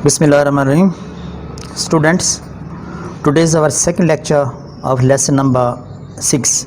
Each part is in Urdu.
Bismillahirrahmanirrahim. Students, today is our second lecture of lesson number 6.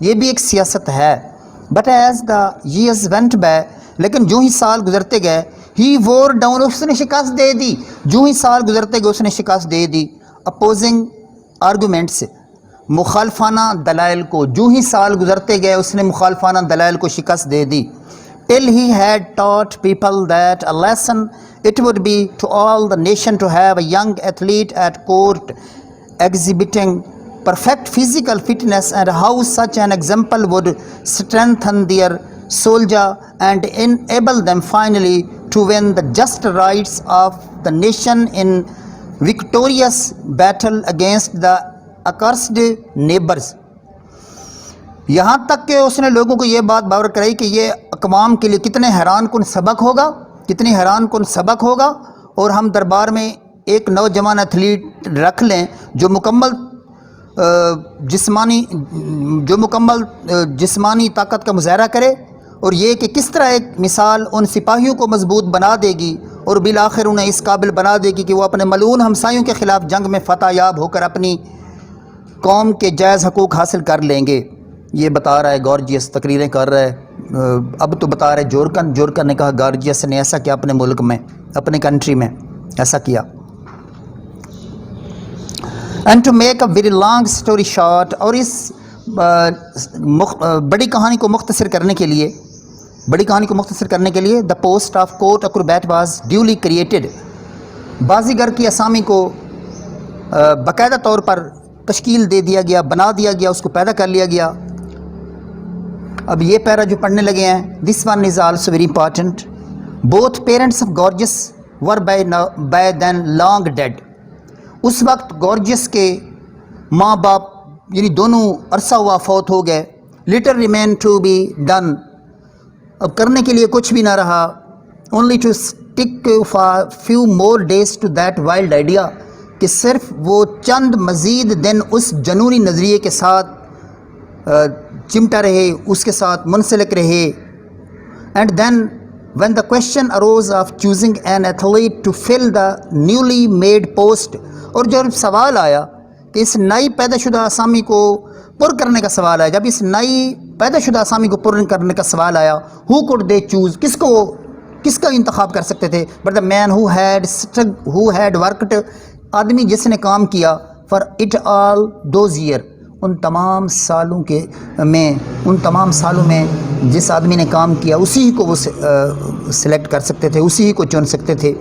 یہ بھی ایک سیاست ہے. But as the years went by, لیکن جو ہی سال گزرتے گئے, ہی وور ڈاؤن, اس نے شکست دے دی, جو ہی سال گزرتے گئے اس نے شکست دے دی. اپوزنگ آرگومنٹس, مخالفانہ دلائل کو, جو ہی سال گزرتے گئے اس نے مخالفانہ دلائل کو شکست دے دی. till he had taught people that a lesson it would be to all the nation to have a young athlete at court exhibiting perfect physical fitness, and how such an example would strengthen their soldier and enable them finally to win the just rights of the nation in victorious battle against the accursed neighbors. یہاں تک کہ اس نے لوگوں کو یہ بات باور کرائی کہ یہ اقوام کے لیے کتنے حیران کن سبق ہوگا, کتنی حیران کن سبق ہوگا, اور ہم دربار میں ایک نوجوان ایتھلیٹ رکھ لیں جو مکمل جسمانی طاقت کا مظاہرہ کرے, اور یہ کہ کس طرح ایک مثال ان سپاہیوں کو مضبوط بنا دے گی اور بالآخر انہیں اس قابل بنا دے گی کہ وہ اپنے ملعون ہمسایوں کے خلاف جنگ میں فتح یاب ہو کر اپنی قوم کے جائز حقوق حاصل کر لیں گے. یہ بتا رہا ہے گارجیس, تقریریں کر رہا ہے. اب تو بتا رہے جورکن نے کہا گارجیس نے ایسا کیا اپنے ملک میں, اپنے کنٹری میں ایسا کیا. And to make a very long story short, اور اس بڑی کہانی کو مختصر کرنے کے لیے the post of court acrobat was duly created. بازیگر کی اسامی کو باقاعدہ طور پر تشکیل دے دیا گیا, بنا دیا گیا, اس کو پیدا کر لیا گیا. اب یہ پیرا جو پڑھنے لگے ہیں, this one is also very important. Both parents of گارجس were by then long dead. اس وقت گارجس کے ماں باپ یعنی دونوں عرصہ ہوا فوت ہو گئے. Later remain to be done, اب کرنے کے لیے کچھ بھی نہ رہا. Only to stick for few more days to that wild idea, کہ صرف وہ چند مزید دن اس جنونی نظریے کے ساتھ چمٹا رہے, اس کے ساتھ منسلک رہے. And then when the question arose of choosing an athlete to fill the newly made post, اور جب سوال آیا کہ اس نئی پیدا شدہ اسامی کو پر کرنے کا سوال آیا, جب اس نئی پیدا شدہ اسامی کو پر کرنے کا سوال آیا, ہو کوڈ دے چوز, کس کا انتخاب کر سکتے تھے؟ But the man who had worked, آدمی جس نے کام کیا for it all those year, ان تمام سالوں میں جس آدمی نے کام کیا اسی ہی کو وہ سلیکٹ کر سکتے تھے, اسی ہی کو چن سکتے تھے.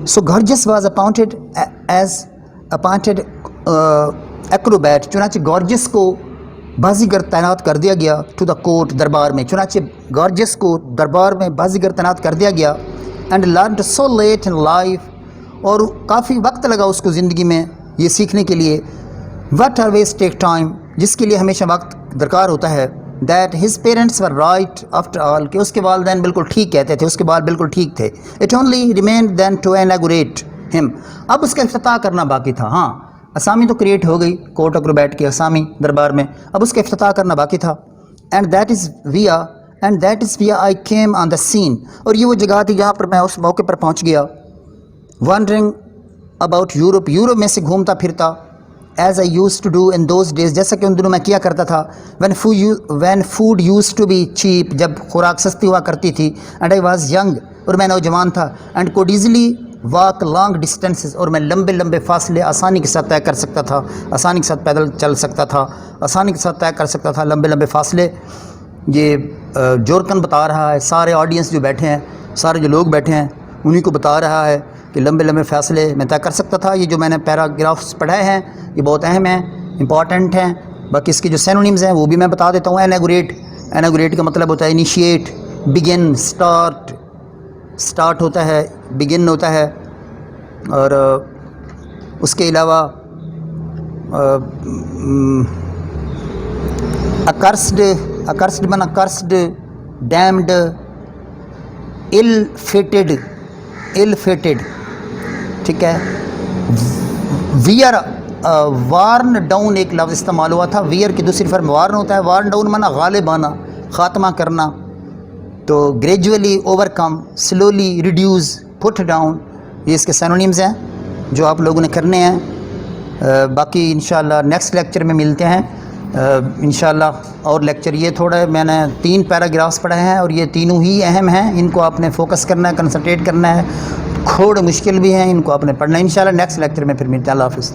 سو گارجس واز اپائنٹڈ ایکروبیٹ, چنانچہ گارجس کو بازیگر تعینات کر دیا گیا ٹو دا کورٹ, دربار میں. چنانچہ گارجس کو دربار میں بازیگر تعینات کر دیا گیا. And learned so let in life, اور کافی وقت لگا اس کو زندگی میں یہ سیکھنے کے لیے. وٹ آلویز ٹیک ٹائم, جس کے لیے ہمیشہ وقت درکار ہوتا ہے. That his parents were right after all, کہ اس کے والدین بالکل ٹھیک کہتے تھے, اس کے بعد بالکل ٹھیک تھے. It only remained then to inaugurate him, اب اس کا افتتاح کرنا باقی تھا. ہاں اسامی تو کریٹ ہو گئی, کورٹ ایکروبیٹ کی اسامی دربار میں, اب اس کا افتتاح کرنا باقی تھا. And that is via I came on the scene, اور یہ وہ جگہ تھی جہاں پر میں اس موقع پر پہنچ گیا. وانڈرنگ اباؤٹ یورپ, یورپ میں سے گھومتا پھرتا. As I use to do in those days, جیسا کہ ان دنوں میں کیا کرتا تھا. When food use to be cheap, جب خوراک سستی ہوا کرتی تھی. اینڈ آئی واز ینگ, اور میں نوجوان تھا. And could easily walk long distances, اور میں لمبے فاصلے آسانی کے ساتھ طے کر سکتا تھا, آسانی کے ساتھ پیدل چل سکتا تھا, آسانی کے ساتھ طے کر سکتا تھا لمبے فاصلے. یہ جورکن بتا رہا ہے, سارے آڈینس جو بیٹھے ہیں, سارے جو لوگ بیٹھے ہیں انہی کو بتا رہا ہے کہ لمبے فاصلے میں طے کر سکتا تھا. یہ جو میں نے پیراگرافس پڑھائے ہیں یہ بہت اہم ہیں, امپورٹنٹ ہیں. باقی اس کے جو سینونیمز ہیں وہ بھی میں بتا دیتا ہوں. اناگوریٹ کا مطلب ہوتا ہے انیشیٹ, بگن, سٹارٹ ہوتا ہے, بگن ہوتا ہے. اور اس کے علاوہ اکرسڈ, ڈیمڈ, ill fated, ٹھیک ہے. ویئر, وارن ڈاؤن ایک لفظ استعمال ہوا تھا. ویئر کی دوسری فرم وارن ہوتا ہے. وارن ڈاؤن مانا غالب آنا, خاتمہ کرنا. تو گریجولی اوور کم, سلولی ریڈیوز, پٹ ڈاؤن, یہ اس کے سینونیمز ہیں جو آپ لوگوں نے کرنے ہیں. باقی انشاءاللہ نیکسٹ لیکچر میں ملتے ہیں. انشاءاللہ اور لیکچر یہ تھوڑا ہے، میں نے 3 پیراگرافس پڑھے ہیں اور یہ تینوں ہی اہم ہیں، ان کو آپ نے فوکس کرنا ہے، کنسنٹریٹ کرنا ہے، تھوڑے مشکل بھی ہیں، ان کو آپ نے پڑھنا ہے انشاءاللہ۔ نیکسٹ لیکچر میں پھر ملتے ہیں، اللہ حافظ۔